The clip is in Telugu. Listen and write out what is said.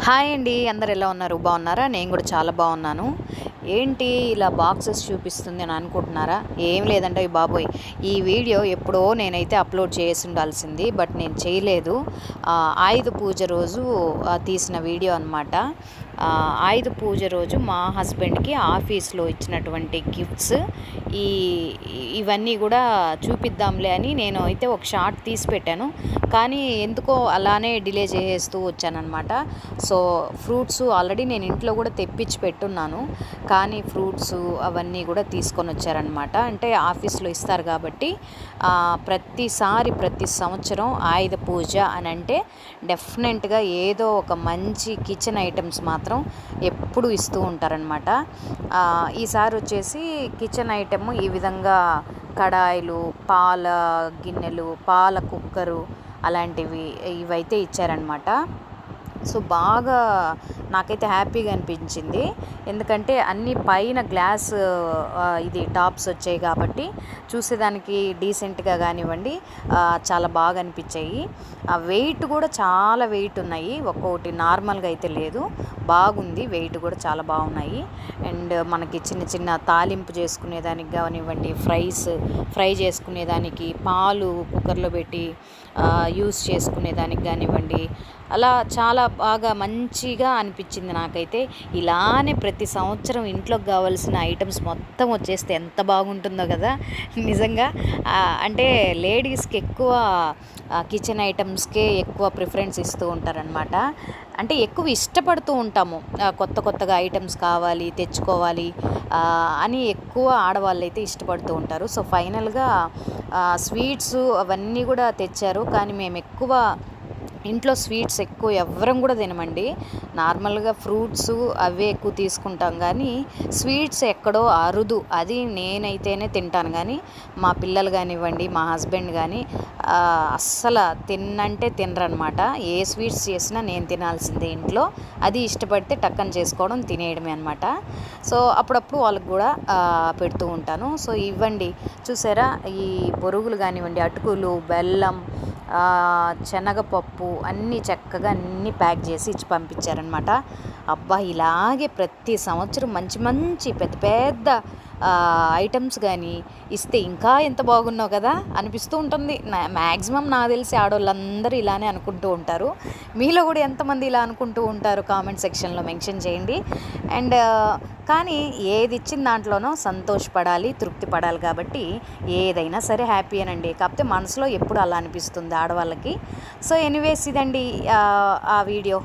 హాయ్ అండి, అందరు ఎలా ఉన్నారు? బాగున్నారా? నేను కూడా చాలా బాగున్నాను. ఏంటి ఇలా బాక్సెస్ చూపిస్తుంది అని అనుకుంటున్నారా? ఏం లేదంటే బాబోయ్, ఈ వీడియో ఎప్పుడో నేనైతే అప్లోడ్ చేసి ఉండాల్సింది, బట్ నేను చేయలేదు. ఆయుధ పూజ రోజు తీసిన వీడియో అనమాట. ఆయుధ పూజ రోజు మా హస్బెండ్కి ఆఫీస్లో ఇచ్చినటువంటి గిఫ్ట్స్ ఈ ఇవన్నీ కూడా చూపిద్దాంలే అని నేను అయితే ఒక షార్ట్ తీసి పెట్టాను. కానీ ఎందుకో అలానే డిలే చేసేస్తూ వచ్చానమాట. సో ఫ్రూట్స్ ఆల్రెడీ నేను ఇంట్లో కూడా తెప్పించి పెట్టున్నాను, కానీ ఫ్రూట్స్ అవన్నీ కూడా తీసుకొని వచ్చారనమాట. అంటే ఆఫీస్లో ఇస్తారు కాబట్టి ప్రతి సంవత్సరం ఆయుధ పూజ అని అంటే డెఫినెట్గా ఏదో ఒక మంచి కిచెన్ ఐటమ్స్ మాత్రం ఎప్పుడు ఇస్తూ ఉంటారనమాట. ఈసారి వచ్చేసి కిచెన్ ఐటమ్ ఈ విధంగా కడాయిలు, పాల గిన్నెలు, పాల కుక్కరు అలాంటివి ఇవైతే ఇచ్చారనమాట. సో బాగా నాకైతే హ్యాపీగా అనిపించింది, ఎందుకంటే అన్ని పైన గ్లాస్ ఇది టాప్స్ వచ్చాయి కాబట్టి చూసేదానికి డీసెంట్గా కానివ్వండి చాలా బాగా అనిపించాయి. వెయిట్ కూడా చాలా వెయిట్ ఉన్నాయి, ఒక్కొక్కటి నార్మల్గా అయితే లేదు, బాగుంది, వెయిట్ కూడా చాలా బాగున్నాయి. అండ్ మనకి చిన్న చిన్న తాలింపు చేసుకునేదానికి కానివ్వండి, ఫ్రై చేసుకునేదానికి, పాలు కుక్కర్లో పెట్టి యూస్ చేసుకునేదానికి కానివ్వండి, అలా చాలా బాగా మంచిగా అనిపించింది నాకైతే. ఇలానే ప్రతి సంవత్సరం ఇంట్లోకి కావాల్సిన ఐటమ్స్ మొత్తం వచ్చేస్తే ఎంత బాగుంటుందో కదా నిజంగా. అంటే లేడీస్కి ఎక్కువ కిచెన్ ఐటమ్స్కే ఎక్కువ ప్రిఫరెన్స్ ఇస్తూ ఉంటారనమాట. అంటే ఎక్కువ ఇష్టపడుతూ ఉంటాము, కొత్తగా ఐటమ్స్ కావాలి, తెచ్చుకోవాలి అని ఎక్కువ ఆడవాళ్ళు అయితే ఇష్టపడుతూ ఉంటారు. సో ఫైనల్గా స్వీట్స్ అవన్నీ కూడా తెచ్చారు, కానీ మేము ఎక్కువ ఇంట్లో స్వీట్స్ ఎక్కువ ఎవ్వరం కూడా తినమండి. నార్మల్గా ఫ్రూట్స్ అవే ఎక్కువ తీసుకుంటాం, కానీ స్వీట్స్ ఎక్కడో అరుదు, అది నేనైతేనే తింటాను. కానీ మా పిల్లలు కానివ్వండి, మా హస్బెండ్ కానీ అస్సలు తిన్నంటే తినరనమాట. ఏ స్వీట్స్ చేసినా నేను తినాల్సిందే ఇంట్లో, అది ఇష్టపడితే టక్కన చేసుకోవడం, తినేయడమే అనమాట. సో అప్పుడప్పుడు వాళ్ళకి కూడా పెడుతూ ఉంటాను. సో ఇవ్వండి, చూసారా, ఈ బొరుగులు కానివ్వండి, అటుకులు, బెల్లం, శనగపప్పు అన్నీ చక్కగా అన్నీ ప్యాక్ చేసి ఇచ్చి పంపించారనమాట. అబ్బా, ఇలాగే ప్రతి సంవత్సరం మంచి మంచి పెద్ద పెద్ద ఐటమ్స్ కానీ ఇస్తే ఇంకా ఎంత బాగున్నావు కదా అనిపిస్తూ ఉంటుంది. మ్యాక్సిమం నాకు తెలిసి ఆడవాళ్ళందరూ ఇలానే అనుకుంటూ ఉంటారు. మీలో కూడా ఎంతమంది ఇలా అనుకుంటూ ఉంటారు కామెంట్ సెక్షన్లో మెన్షన్ చేయండి. అండ్ కానీ ఏది ఇచ్చిన దాంట్లోనో సంతోషపడాలి, తృప్తి పడాలి, కాబట్టి ఏదైనా సరే హ్యాపీ అనండి. కాకపోతే మనసులో ఎప్పుడు అలా అనిపిస్తుంది ఆడవాళ్ళకి. సో ఎనీవేస్, ఇదండి ఆ వీడియో.